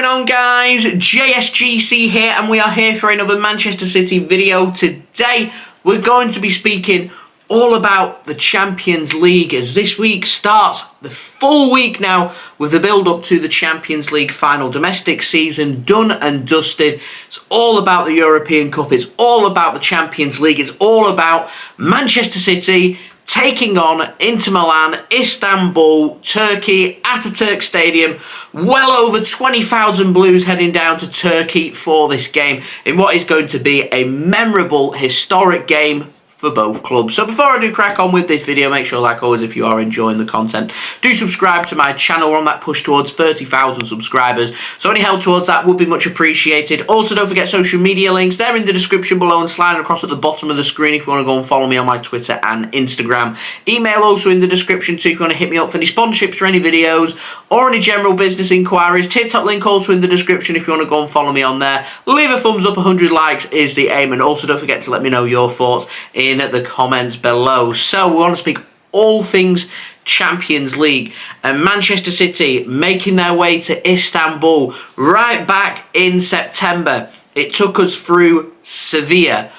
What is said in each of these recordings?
going on, guys? JSGC here, and we are here for another Manchester City video. Today we're going to be speaking all about the Champions League, as this week starts the full week now with the build-up to the Champions League final. Domestic season done and dusted. It's all about the European Cup. It's all about the Champions League. It's all about Manchester City taking on Inter Milan, Istanbul, Turkey, Atatürk Stadium. Well over 20,000 Blues heading down to Turkey for this game in what is going to be a memorable, historic game for both clubs. So before I do crack on with this video, make sure, like always, if you are enjoying the content, do subscribe to my channel. We're on that push towards 30,000 subscribers, so any help towards that would be much appreciated. Also, don't forget social media links. They're in the description below and sliding across at the bottom of the screen if you want to go and follow me on my Twitter and Instagram. Email also in the description too if you want to hit me up for any sponsorships for any videos or any general business inquiries. TikTok link also in the description if you want to go and follow me on there. Leave a thumbs up, 100 likes is the aim, and also don't forget to let me know your thoughts in the comments below. So we want to speak all things Champions League, and Manchester City making their way to Istanbul right back in September. It took us through Sevilla.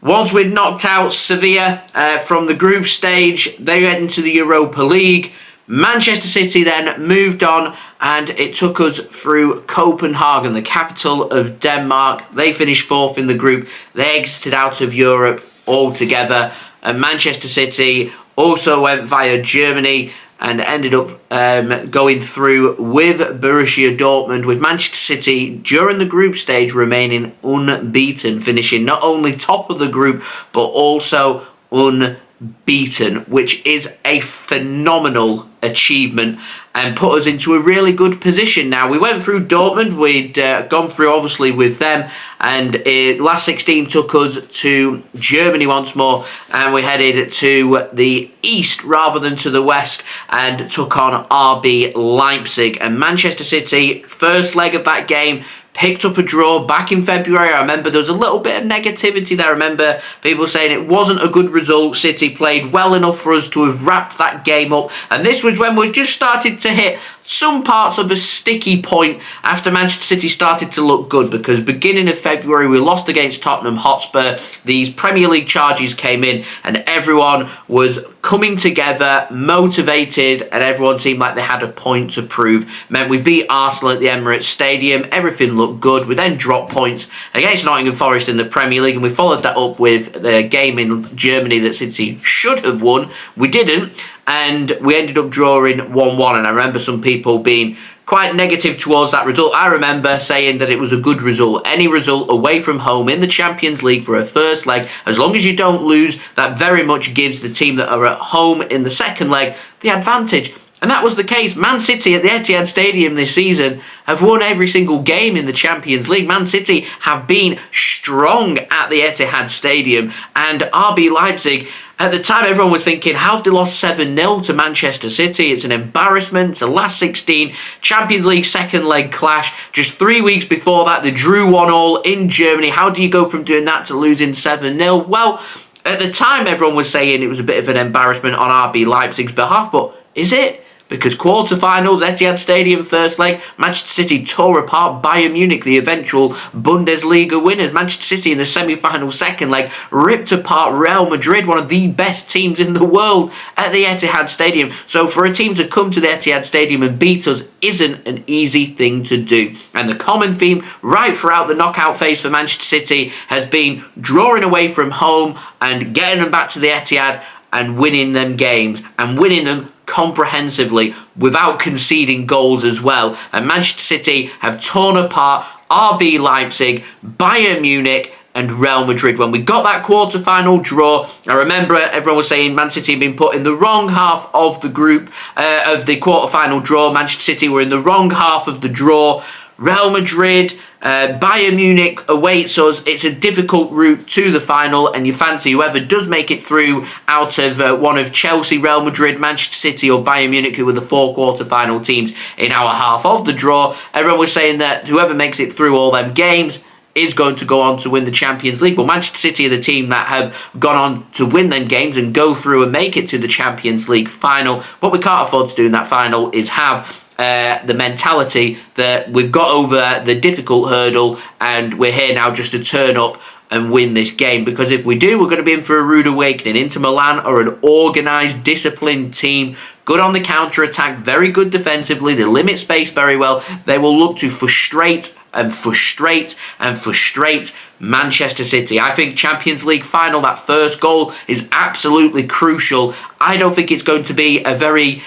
Once we'd knocked out Sevilla from the group stage, they went into the Europa League. Manchester City then moved on, and it took us through Copenhagen, the capital of Denmark. They finished fourth in the group. They exited out of Europe altogether. And Manchester City also went via Germany and ended up going through with Borussia Dortmund, with Manchester City during the group stage remaining unbeaten, finishing not only top of the group but also unbeaten, which is a phenomenal achievement and put us into a really good position. Now, we went through Dortmund, we'd gone through obviously with them, and last 16 took us to Germany once more, and we headed to the east rather than to the west and took on RB Leipzig. And Manchester City, first leg of that game, picked up a draw back in February. I remember there was a little bit of negativity there. I remember people saying it wasn't a good result. City played well enough for us to have wrapped that game up. And this was when we just started to hit some parts of a sticky point after Manchester City started to look good, because beginning of February we lost against Tottenham Hotspur. These Premier League charges came in and everyone was coming together, motivated, and everyone seemed like they had a point to prove. Meant we beat Arsenal at the Emirates Stadium. Everything looked good. We then dropped points against Nottingham Forest in the Premier League, and we followed that up with the game in Germany that City should have won. We didn't, and we ended up drawing 1-1, and I remember some people being quite negative towards that result. I remember saying that it was a good result. Any result away from home in the Champions League for a first leg, as long as you don't lose, that very much gives the team that are at home in the second leg the advantage. And that was the case. Man City at the Etihad Stadium this season have won every single game in the Champions League. Man City have been strong at the Etihad Stadium, and RB Leipzig, at the time everyone was thinking, how have they lost 7-0 to Manchester City? It's an embarrassment. It's a last 16 Champions League second leg clash. Just 3 weeks before that, they drew 1-1 in Germany. How do you go from doing that to losing 7-0? Well, at the time everyone was saying it was a bit of an embarrassment on RB Leipzig's behalf, but is it? Because quarterfinals, Etihad Stadium first leg, Manchester City tore apart Bayern Munich, the eventual Bundesliga winners. Manchester City in the semi-final second leg ripped apart Real Madrid, one of the best teams in the world, at the Etihad Stadium. So for a team to come to the Etihad Stadium and beat us isn't an easy thing to do. And the common theme right throughout the knockout phase for Manchester City has been drawing away from home and getting them back to the Etihad and winning them games, and winning them comprehensively without conceding goals as well. And Manchester City have torn apart RB Leipzig, Bayern Munich and Real Madrid. When we got that quarter-final draw, I remember everyone was saying Man City had been put in the wrong half of the group, of the quarter-final draw. Manchester City were in the wrong half of the draw. Real Madrid, Bayern Munich awaits us. It's a difficult route to the final, and you fancy whoever does make it through out of one of Chelsea, Real Madrid, Manchester City or Bayern Munich, who were the 4 quarter-final teams in our half of the draw. Everyone was saying that whoever makes it through all them games is going to go on to win the Champions League. Well, Manchester City are the team that have gone on to win them games and go through and make it to the Champions League final. What we can't afford to do in that final is have the mentality that we've got over the difficult hurdle and we're here now just to turn up and win this game, because if we do, we're going to be in for a rude awakening. Inter Milan are an organised, disciplined team, good on the counter-attack, very good defensively, they limit space very well. They will look to frustrate and frustrate and frustrate Manchester City. I think Champions League final, that first goal is absolutely crucial. I don't think it's going to be a very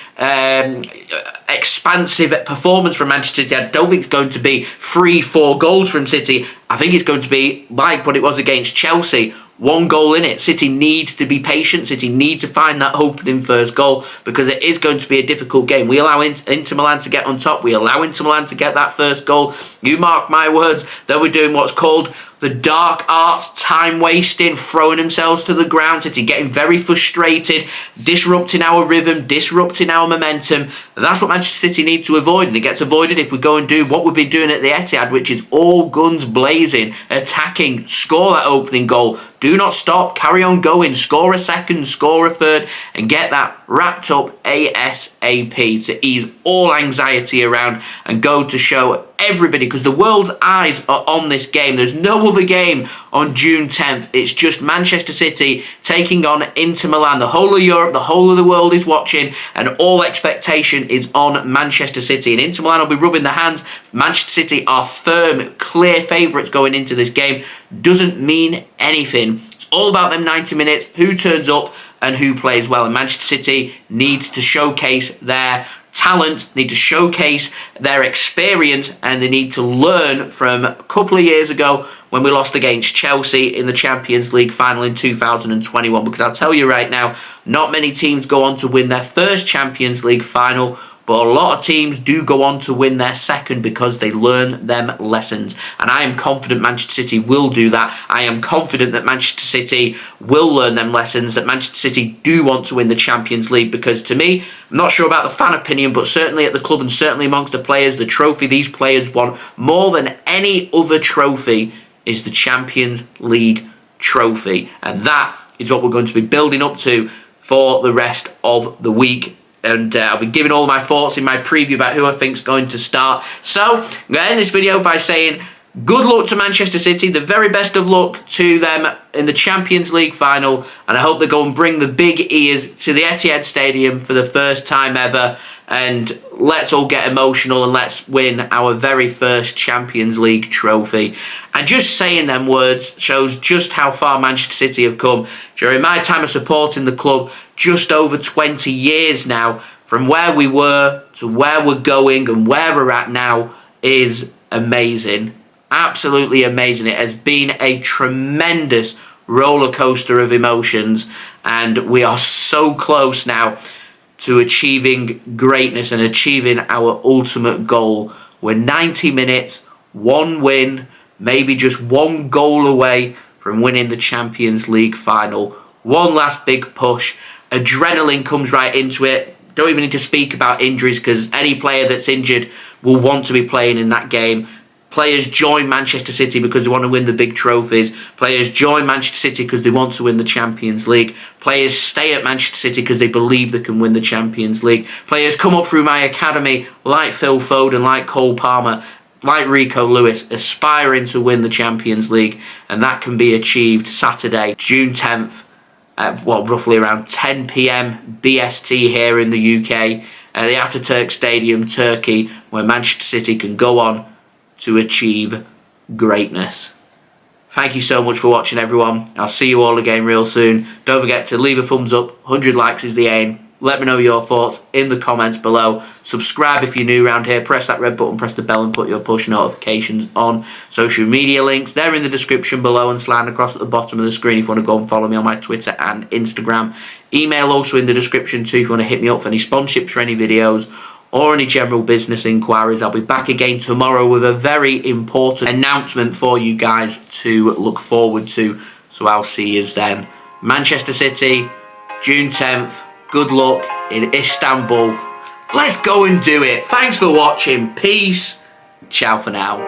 expansive performance from Manchester City. I don't think it's going to be 3-4 goals from City. I think it's going to be like what it was against Chelsea. 1 goal in it. City needs to be patient. City need to find that opening first goal, because it is going to be a difficult game. We allow Inter Milan to get on top. We allow Inter Milan to get that first goal. You mark my words, that we're doing what's called the dark arts, time wasting, throwing themselves to the ground, City getting very frustrated, disrupting our rhythm, disrupting our momentum. That's what Manchester City need to avoid, and it gets avoided if we go and do what we've been doing at the Etihad, which is all guns blazing, attacking, score that opening goal. Do not stop, carry on going, score a second, score a third, and get that wrapped up ASAP to ease all anxiety around and go to show everybody, because the world's eyes are on this game. There's no other game on June 10th. It's just Manchester City taking on Inter Milan. The whole of Europe, the whole of the world is watching, and all expectation is on Manchester City. And Inter Milan will be rubbing their hands. Manchester City are firm, clear favourites going into this game. Doesn't mean anything. It's all about them 90 minutes, who turns up and who plays well. And Manchester City needs to showcase their talent, need to showcase their experience, and they need to learn from a couple of years ago when we lost against Chelsea in the Champions League final in 2021. Because I'll tell you right now, not many teams go on to win their first Champions League final, but a lot of teams do go on to win their second because they learn them lessons. And I am confident Manchester City will do that. I am confident that Manchester City will learn them lessons, that Manchester City do want to win the Champions League, because to me, I'm not sure about the fan opinion, but certainly at the club and certainly amongst the players, the trophy these players want more than any other trophy is the Champions League trophy. And that is what we're going to be building up to for the rest of the week. And I'll be giving all my thoughts in my preview about who I think is going to start. So, I'm going to end this video by saying good luck to Manchester City. The very best of luck to them in the Champions League final. And I hope they go and bring the big ears to the Etihad Stadium for the first time ever. And let's all get emotional and let's win our very first Champions League trophy. And just saying them words shows just how far Manchester City have come during my time of supporting the club, just over 20 years now. From where we were to where we're going and where we're at now is amazing. Absolutely amazing. It has been a tremendous roller coaster of emotions, and we are so close now to achieving greatness and achieving our ultimate goal. We're 90 minutes, 1 win, maybe just 1 goal away from winning the Champions League final. One last big push. Adrenaline comes right into it. Don't even need to speak about injuries, because any player that's injured will want to be playing in that game. Players join Manchester City because they want to win the big trophies. Players join Manchester City because they want to win the Champions League. Players stay at Manchester City because they believe they can win the Champions League. Players come up through my academy like Phil Foden, like Cole Palmer, like Rico Lewis, aspiring to win the Champions League. And that can be achieved Saturday, June 10th, at roughly around 10 PM BST here in the UK, at the Ataturk Stadium, Turkey, where Manchester City can go on to achieve greatness. Thank you so much for watching, everyone. I'll see you all again real soon. Don't forget to leave a thumbs up. 100 likes is the aim. Let me know your thoughts in the comments below. Subscribe if you're new around here. Press that red button, press the bell, and put your push notifications on. Social media links, they're in the description below and slide across at the bottom of the screen if you want to go and follow me on my Twitter and Instagram. Email also in the description too if you want to hit me up for any sponsorships for any videos or any general business inquiries. I'll be back again tomorrow with a very important announcement for you guys to look forward to. So I'll see you then. Manchester City, June 10th. Good luck in Istanbul. Let's go and do it. Thanks for watching. Peace. Ciao for now.